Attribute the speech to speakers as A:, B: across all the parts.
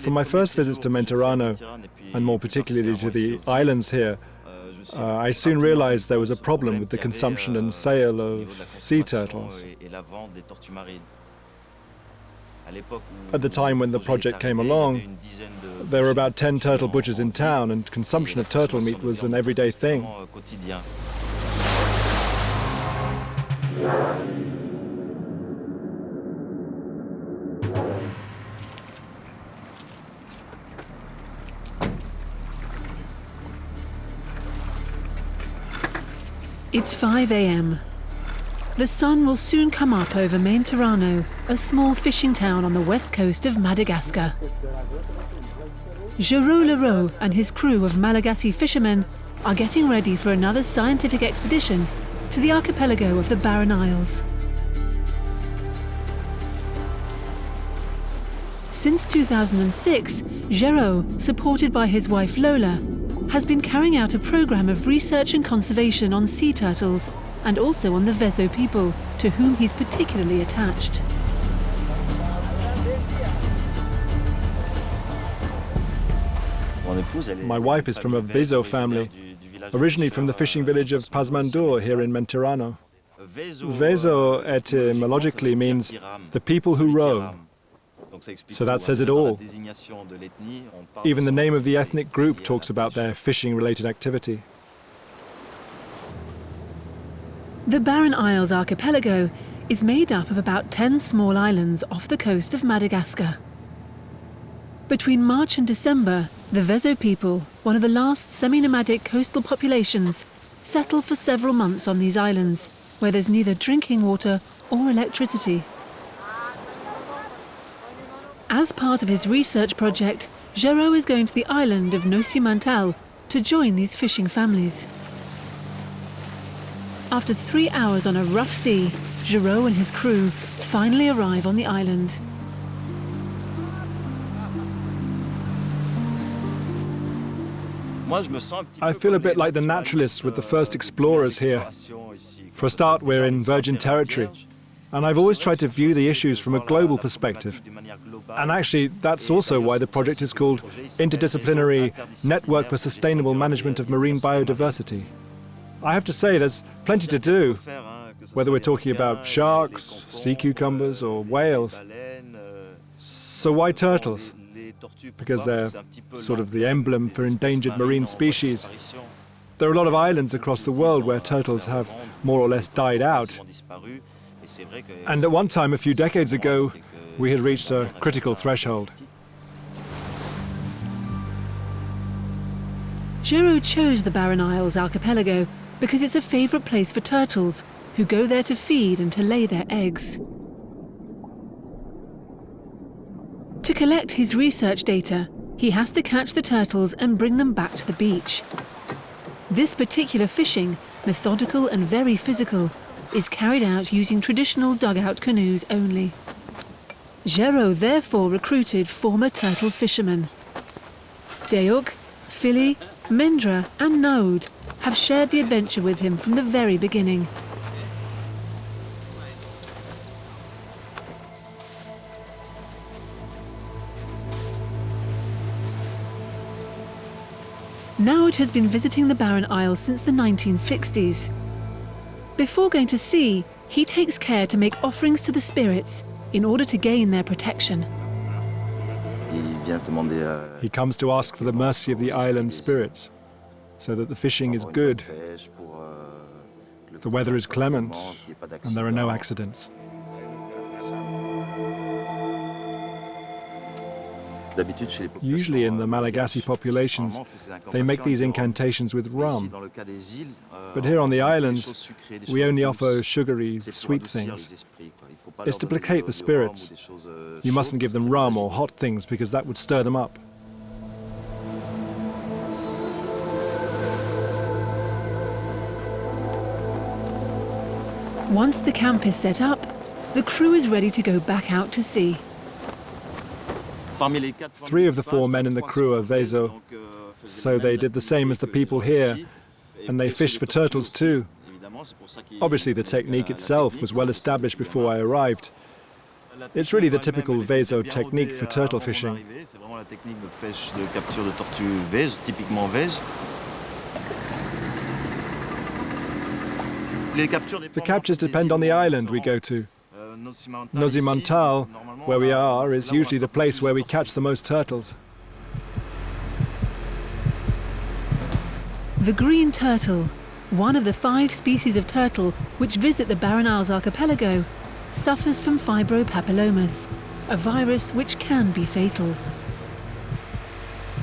A: From my first visits to Maintirano, and more particularly to the islands here, I soon realized there was a problem with the consumption and sale of sea turtles. At the time when the project came along, there were about 10 turtle butchers in town, and consumption of turtle meat was an everyday thing.
B: It's 5 a.m. The sun will soon come up over Maintirano, a small fishing town on the west coast of Madagascar. Géraud Leroux and his crew of Malagasy fishermen are getting ready for another scientific expedition to the archipelago of the Barren Isles. Since 2006, Géraud, supported by his wife Lola, has been carrying out a program of research and conservation on sea turtles and also on the Vezo people, to whom he's particularly attached.
A: My wife is from a Vezo family, originally from the fishing village of Pasmandur here in Maintirano. Vezo etymologically means the people who row. So that says it all. Even the name of the ethnic group talks about their fishing-related activity.
B: The Barren Isles archipelago is made up of about 10 small islands off the coast of Madagascar. Between March and December, the Vezo people, one of the last semi-nomadic coastal populations, settle for several months on these islands, where there's neither drinking water or electricity. As part of his research project, Géraud is going to the island of Nosimantal to join these fishing families. After 3 hours on a rough sea, Géraud and his crew finally arrive on the island.
A: I feel a bit like the naturalists with the first explorers here. For a start, we're in virgin territory, and I've always tried to view the issues from a global perspective. And actually, that's also why the project is called Interdisciplinary Network for Sustainable Management of Marine Biodiversity. I have to say, there's plenty to do, whether we're talking about sharks, sea cucumbers, or whales. So why turtles? Because they're sort of the emblem for endangered marine species. There are a lot of islands across the world where turtles have more or less died out. And at one time, a few decades ago, we had reached a critical threshold.
B: Géraud chose the Barren Isles archipelago because it's a favourite place for turtles, who go there to feed and to lay their eggs. To collect his research data, he has to catch the turtles and bring them back to the beach. This particular fishing, methodical and very physical, is carried out using traditional dugout canoes only. Géraud therefore recruited former turtle fishermen. Deog, Philly, Mendra and Naud have shared the adventure with him from the very beginning. Naud has been visiting the Barren Isles since the 1960s. Before going to sea, he takes care to make offerings to the spirits in order to gain their protection.
A: He comes to ask for the mercy of the island spirits, so that the fishing is good, the weather is clement, and there are no accidents. Usually in the Malagasy populations, they make these incantations with rum. But here on the islands, we only offer sugary, sweet things. It's to placate the spirits. You mustn't give them rum or hot things because that would stir them up.
B: Once the camp is set up, the crew is ready to go back out to sea.
A: 3 of the 4 men in the crew are Vezo, so they did the same as the people here, and they fished for turtles too. Obviously the technique itself was well established before I arrived, It's really the typical Vezo technique for turtle fishing. The captures depend on the island we go to. Nosimantal, where we are, is usually the place where we catch the most turtles.
B: The green turtle, one of the 5 species of turtle which visit the Barren Isles archipelago, suffers from fibropapillomas, a virus which can be fatal.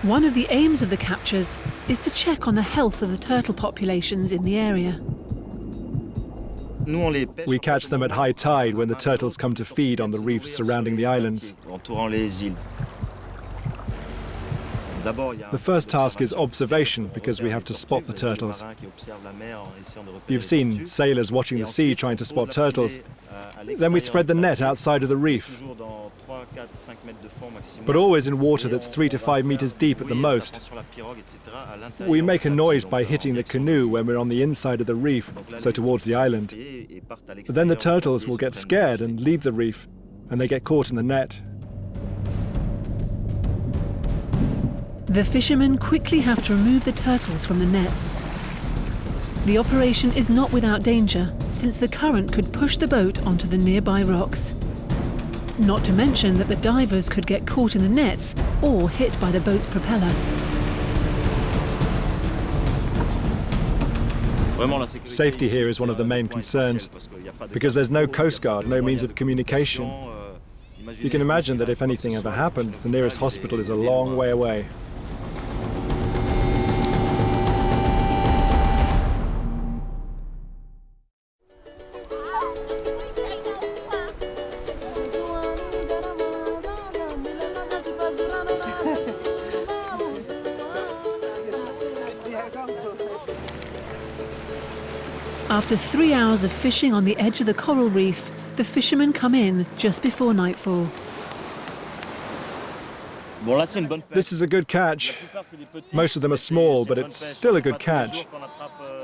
B: One of the aims of the captures is to check on the health of the turtle populations in the area.
A: We catch them at high tide when the turtles come to feed on the reefs surrounding the islands. The first task is observation, because we have to spot the turtles. You've seen sailors watching the sea trying to spot turtles. Then we spread the net outside of the reef, but always in water that's 3 to 5 meters deep at the most. We make a noise by hitting the canoe when we're on the inside of the reef, so towards the island. But then the turtles will get scared and leave the reef, and they get caught in the net.
B: The fishermen quickly have to remove the turtles from the nets. The operation is not without danger, since the current could push the boat onto the nearby rocks. Not to mention that the divers could get caught in the nets or hit by the boat's propeller.
A: Safety here is one of the main concerns, because there's no coast guard, no means of communication. You can imagine that if anything ever happened, the nearest hospital is a long way away.
B: After 3 hours of fishing on the edge of the coral reef, the fishermen come in just before nightfall.
A: This is a good catch. Most of them are small, but it's still a good catch.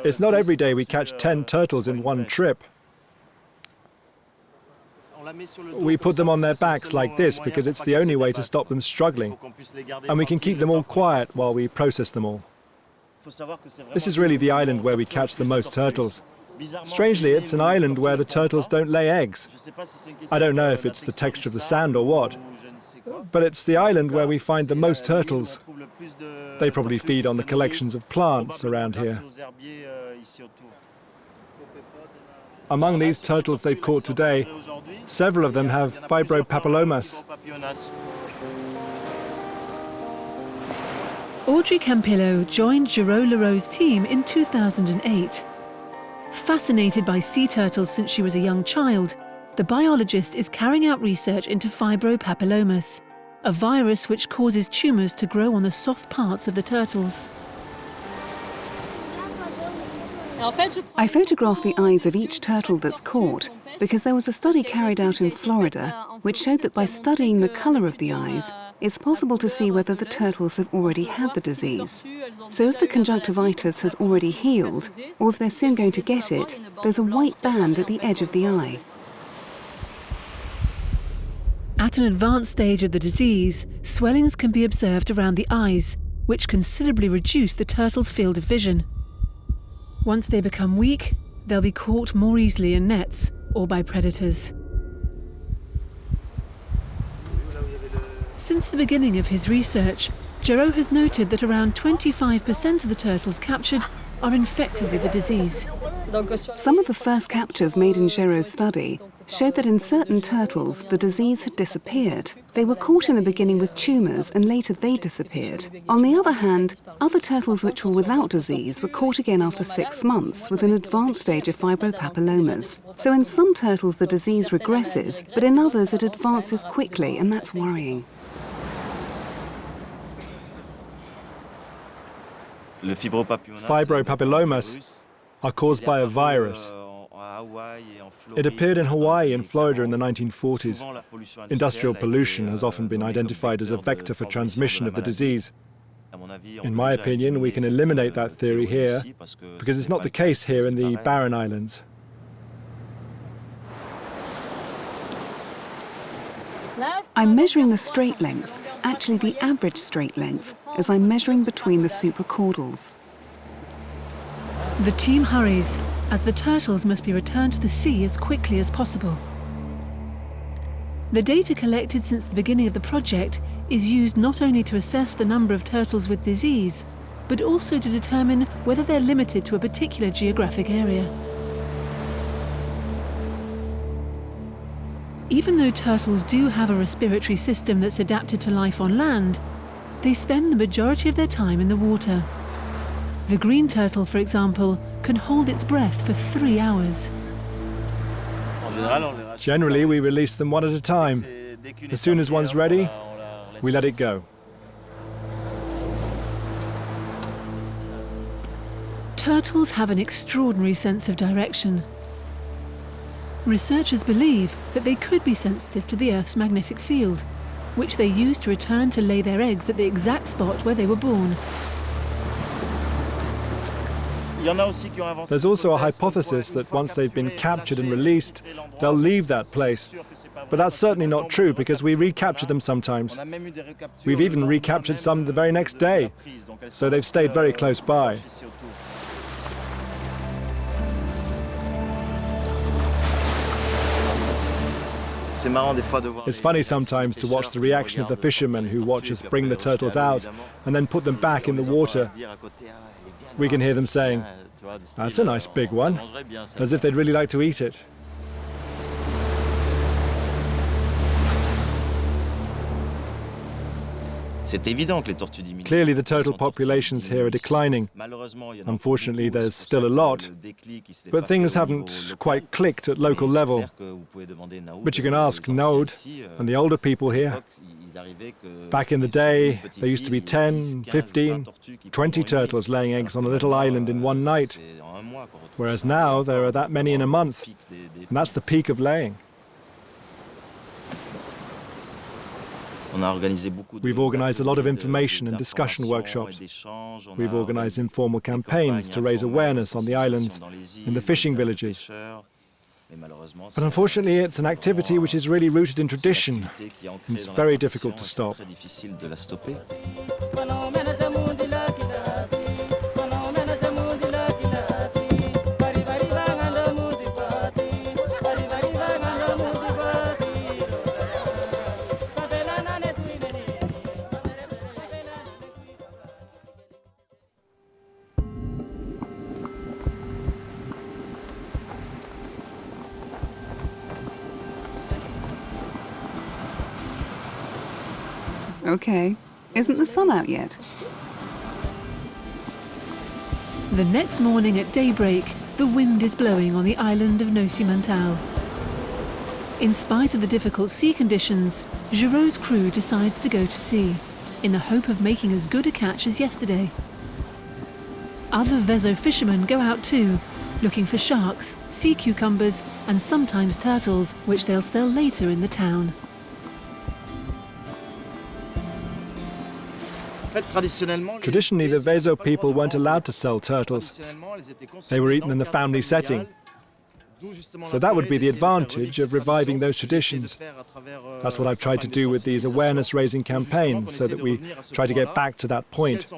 A: It's not every day we catch 10 turtles in one trip. We put them on their backs like this because it's the only way to stop them struggling, and we can keep them all quiet while we process them all. This is really the island where we catch the most turtles. Strangely, it's an island where the turtles don't lay eggs. I don't know if it's the texture of the sand or what, but it's the island where we find the most turtles. They probably feed on the collections of plants around here. Among these turtles they've caught today, several of them have fibropapillomas.
B: Audrey Campillo joined Géraud Leroux's team in 2008. Fascinated by sea turtles since she was a young child, the biologist is carrying out research into fibropapillomas, a virus which causes tumours to grow on the soft parts of the turtles.
C: I photographed the eyes of each turtle that's caught because there was a study carried out in Florida which showed that by studying the colour of the eyes, it's possible to see whether the turtles have already had the disease. So if the conjunctivitis has already healed, or if they're soon going to get it, there's a white band at the edge of the eye.
B: At an advanced stage of the disease, swellings can be observed around the eyes, which considerably reduce the turtle's field of vision. Once they become weak, they'll be caught more easily in nets or by predators. Since the beginning of his research, Géraud has noted that around 25% of the turtles captured are infected with the disease.
C: Some of the first captures made in Géraud's study showed that in certain turtles the disease had disappeared. They were caught in the beginning with tumours and later they disappeared. On the other hand, other turtles which were without disease were caught again after 6 months with an advanced stage of fibropapillomas. So in some turtles the disease regresses, but in others it advances quickly, and that's worrying.
A: Fibropapillomas are caused by a virus. It appeared in Hawaii and Florida in the 1940s. Industrial pollution has often been identified as a vector for transmission of the disease. In my opinion, we can eliminate that theory here, because it's not the case here in the Barren Islands.
C: I'm measuring the straight length, actually the average straight length, as I'm measuring between the supracaudals.
B: The team hurries, as the turtles must be returned to the sea as quickly as possible. The data collected since the beginning of the project is used not only to assess the number of turtles with disease, but also to determine whether they're limited to a particular geographic area. Even though turtles do have a respiratory system that's adapted to life on land, they spend the majority of their time in the water. The green turtle, for example, can hold its breath for 3 hours.
A: Generally, we release them one at a time. As soon as one's ready, we let it go.
B: Turtles have an extraordinary sense of direction. Researchers believe that they could be sensitive to the Earth's magnetic field, which they use to return to lay their eggs at the exact spot where they were born.
A: There's also a hypothesis that once they've been captured and released, they'll leave that place. But that's certainly not true, because we recapture them sometimes. We've even recaptured some the very next day, so they've stayed very close by. It's funny sometimes to watch the reaction of the fishermen who watch us bring the turtles out and then put them back in the water. We can hear them saying, "That's a nice big one," as if they'd really like to eat it. Clearly, the turtle populations here are declining. Unfortunately, there's still a lot, but things haven't quite clicked at local level. But you can ask Node and the older people here. Back in the day, there used to be 10, 15, 20 turtles laying eggs on a little island in one night, whereas now there are that many in a month, and that's the peak of laying. We've organized a lot of information and discussion workshops. We've organized informal campaigns to raise awareness on the islands, in the fishing villages. But unfortunately, it's an activity which is really rooted in tradition, and it's very difficult to stop.
C: Okay, isn't the sun out yet?
B: The next morning at daybreak, the wind is blowing on the island of Nosimantal. In spite of the difficult sea conditions, Géraud's crew decides to go to sea, in the hope of making as good a catch as yesterday. Other Vezo fishermen go out too, looking for sharks, sea cucumbers, and sometimes turtles, which they'll sell later in the town.
A: Traditionally, the Vezo people weren't allowed to sell turtles. They were eaten in the family setting. So that would be the advantage of reviving those traditions. That's what I've tried to do with these awareness-raising campaigns, so that we try to get back to that point.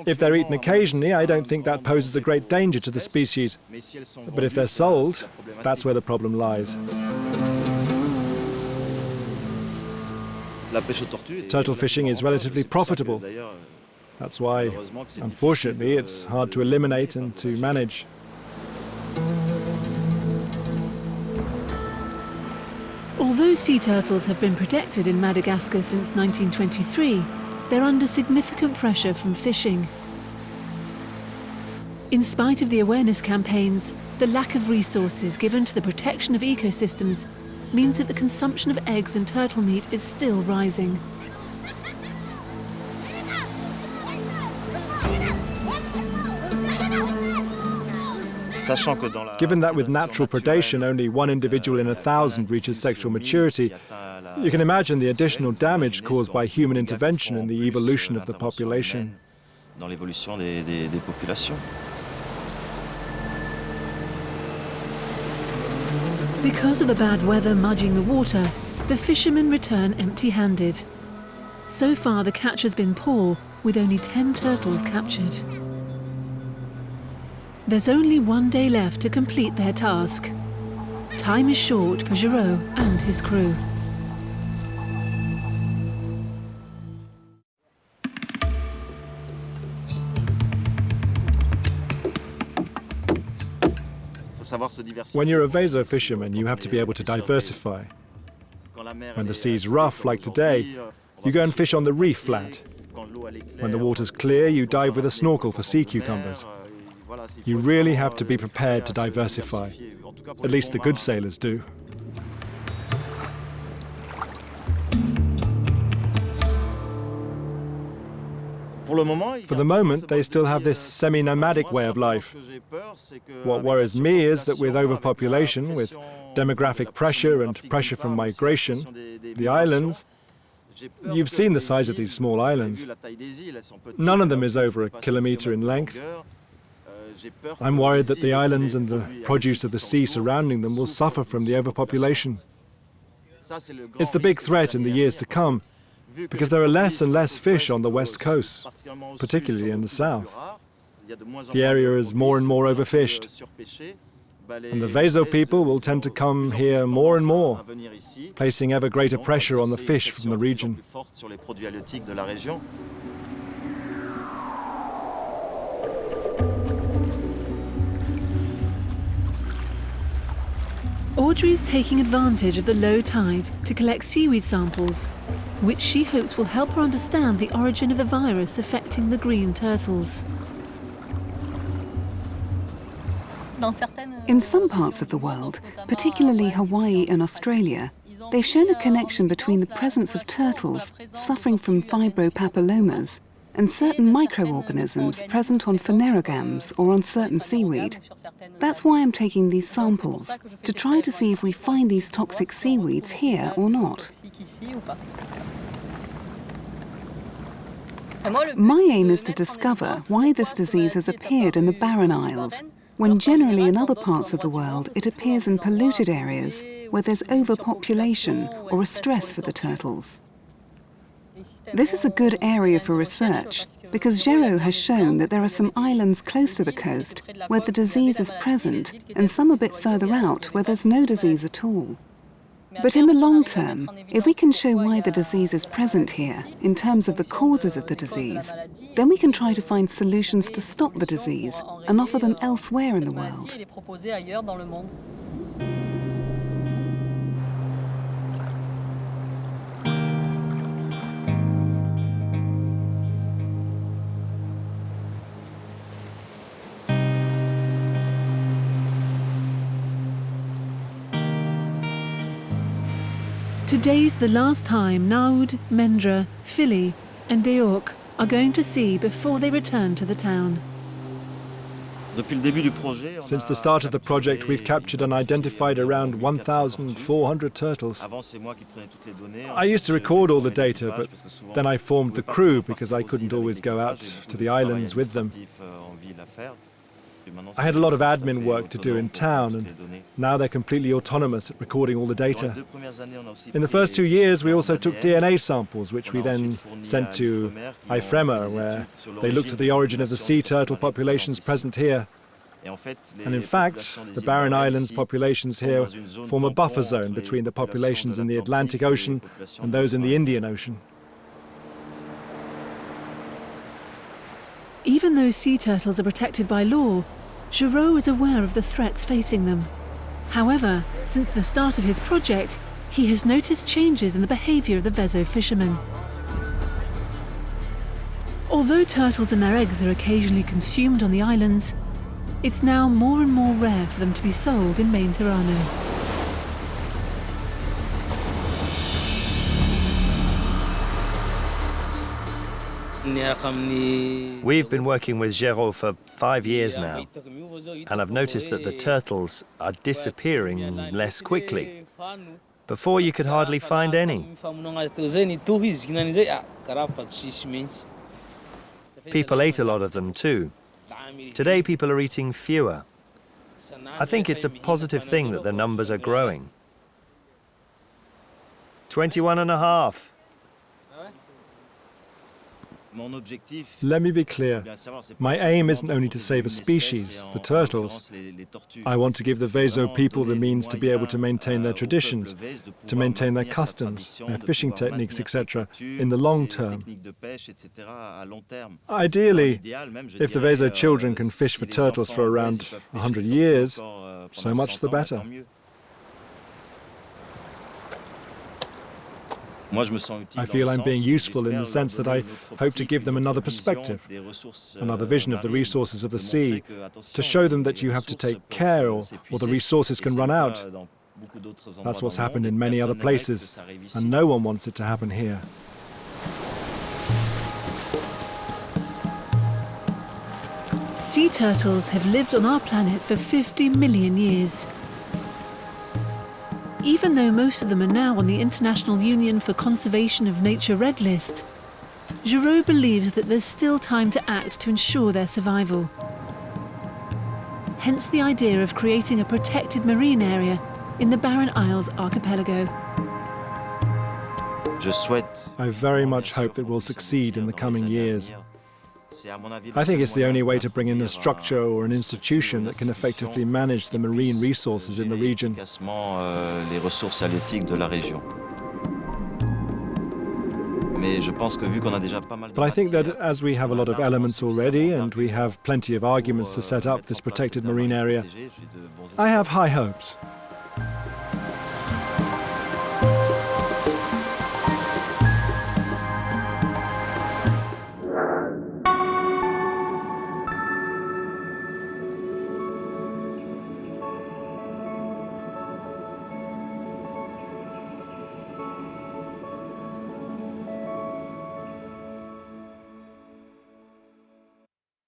A: If they're eaten occasionally, I don't think that poses a great danger to the species. But if they're sold, that's where the problem lies. Turtle fishing is relatively profitable. That's why, unfortunately, it's hard to eliminate and to manage.
B: Although sea turtles have been protected in Madagascar since 1923, they're under significant pressure from fishing. In spite of the awareness campaigns, the lack of resources given to the protection of ecosystems means that the consumption of eggs and turtle meat is still rising.
A: Given that with natural predation only one individual in 1,000 reaches sexual maturity, you can imagine the additional damage caused by human intervention in the evolution of the population.
B: Because of the bad weather mudging the water, The fishermen return empty-handed. So far, the catch has been poor, with only 10 turtles captured. There's only one day left to complete their task. Time is short for Géraud and his crew.
A: When you're a vaso fisherman, you have to be able to diversify. When the sea's rough, like today, you go and fish on the reef flat. When the water's clear, you dive with a snorkel for sea cucumbers. You really have to be prepared to diversify. At least the good sailors do. For the moment, they still have this semi-nomadic way of life. What worries me is that with overpopulation, with demographic pressure and pressure from migration, the islands, you've seen the size of these small islands. None of them is over a kilometre in length. I'm worried that the islands and the produce of the sea surrounding them will suffer from the overpopulation. It's the big threat in the years to come, because there are less and less fish on the west coast, particularly in the south. The area is more and more overfished, and the Vaso people will tend to come here more and more, placing ever greater pressure on the fish from the region.
B: Audrey's taking advantage of the low tide to collect seaweed samples, which she hopes will help her understand the origin of the virus affecting the green turtles.
C: In some parts of the world, particularly Hawaii and Australia, they've shown a connection between the presence of turtles suffering from fibropapillomas and certain microorganisms present on phanerogams or on certain seaweed. That's why I'm taking these samples, to try to see if we find these toxic seaweeds here or not. My aim is to discover why this disease has appeared in the Barren Isles, when generally in other parts of the world it appears in polluted areas where there's overpopulation or a stress for the turtles. This is a good area for research because Géraud has shown that there are some islands close to the coast where the disease is present and some a bit further out where there's no disease at all. But in the long term, if we can show why the disease is present here in terms of the causes of the disease, then we can try to find solutions to stop the disease and offer them elsewhere in the world.
B: Today's the last time Naud, Mendra, Philly and Deork are going to sea before they return to the town.
A: Since the start of the project, we've captured and identified around 1,400 turtles. I used to record all the data, but then I formed the crew because I couldn't always go out to the islands with them. I had a lot of admin work to do in town, and now they're completely autonomous at recording all the data. In the first 2 years, we also took DNA samples, which we then sent to IFREMA, where they looked at the origin of the sea turtle populations present here. And in fact, the Barren Islands populations here form a buffer zone between the populations in the Atlantic Ocean and those in the Indian Ocean.
B: Even though sea turtles are protected by law, Géraud is aware of the threats facing them. However, since the start of his project, he has noticed changes in the behaviour of the Vezo fishermen. Although turtles and their eggs are occasionally consumed on the islands, it's now more and more rare for them to be sold in Maintirano.
D: We've been working with Géraud for 5 years now, and I've noticed that the turtles are disappearing less quickly. Before, you could hardly find any. People ate a lot of them too. Today, people are eating fewer. I think it's a positive thing that the numbers are growing. 21 and a half.
A: Let me be clear. My aim isn't only to save a species, the turtles. I want to give the Vezo people the means to be able to maintain their traditions, to maintain their customs, their fishing techniques, etc., in the long term. Ideally, if the Vezo children can fish for turtles for around 100 years, so much the better. I feel I'm being useful in the sense that I hope to give them another perspective, another vision of the resources of the sea, to show them that you have to take care or the resources can run out. That's what's happened in many other places, and no one wants it to happen here.
B: Sea turtles have lived on our planet for 50 million years. Even though most of them are now on the International Union for Conservation of Nature Red List, Géraud believes that there's still time to act to ensure their survival. Hence the idea of creating a protected marine area in the Barren Isles archipelago.
A: I very much hope that we'll succeed in the coming years. I think it's the only way to bring in a structure or an institution that can effectively manage the marine resources in the region. But I think that as we have a lot of elements already and we have plenty of arguments to set up this protected marine area, I have high hopes.